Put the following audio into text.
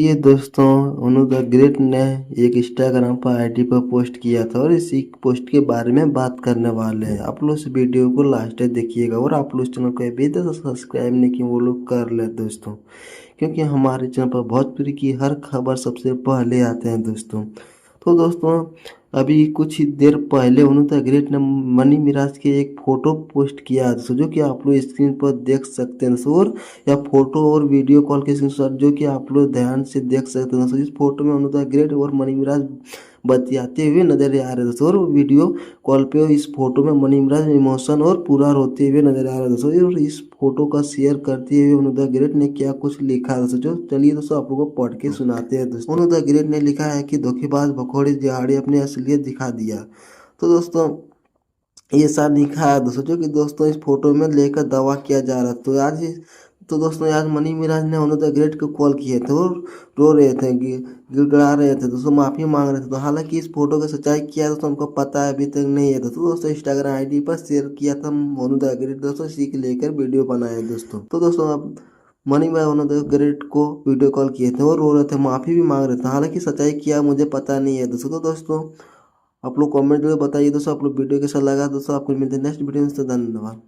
ये दोस्तों अनु the great ने एक इंस्टाग्राम पर आईडी पर पोस्ट किया था और इसी पोस्ट के बारे में बात करने वाले हैं। आप लोग इस वीडियो को लास्ट तक देखिएगा और आप लोग इस चैनल को अभी तक सब्सक्राइब नहीं किए वो लोग कर ले दोस्तों, क्योंकि हमारे चैनल पर भोजपुरी की हर खबर सबसे पहले आते हैं दोस्तों। तो दोस्तों अभी कुछ ही देर पहले उन्होंने द ग्रेट ने मनी मिराज के एक फ़ोटो पोस्ट किया है दोस्तों, जो कि आप लोग स्क्रीन पर देख सकते हैं दोस्तों। और या फोटो और वीडियो कॉल के स्क्रीनशॉट जो कि आप लोग ध्यान से देख सकते हैं दोस्तों। इस फोटो में उन्होंने द ग्रेट और मनी मिराज बतियाते हुए नजर आ रहे हैं दोस्तों। और वीडियो कॉल पे इस फोटो में मनी मिराज इमोशन और पूरा रोते हुए नजर आ रहा है दोस्तों। और इस फोटो का शेयर करते हुए उन्होंने द ग्रेट ने क्या कुछ लिखा है दोस्तों, जो चलिए दोस्तों आप लोगों को पढ़ के सुनाते हैं दोस्तों। उन्होंने द ग्रेट ने लिखा है कि धोखेबाज भखोड़ी दिहाड़ी अपनी असलियत दिखा दिया। तो दोस्तों ये सब लिखा है दोस्तों, जो कि दोस्तों इस फोटो में लेकर दावा किया जा रहा है। तो दोस्तों आज मनी मिराज ने उन्होंने द ग्रेट को कॉल किए थे और रो रहे थे, गिड़गिड़ा रहे थे दोस्तों, माफ़ी मांग रहे थे। तो हालांकि इस फोटो की सच्चाई क्या है दोस्तों हमको पता है अभी तक नहीं है दोस्तों। इंस्टाग्राम आईडी पर शेयर किया था उन्होंने द ग्रेट दोस्तों, इसी को लेकर वीडियो बनाया दोस्तों। तो दोस्तों अब मनी मिराज उन्होंने द ग्रेट को वीडियो कॉल किए थे और रो रहे थे, माफ़ी भी मांग रहे थे। हालांकि सच्चाई क्या मुझे पता नहीं है दोस्तों। तो दोस्तों आप लोग कमेंट में बताइए दोस्तों, आप लोग वीडियो कैसा लगा दोस्तों। आपको मिलते हैं नेक्स्ट वीडियो में, धन्यवाद।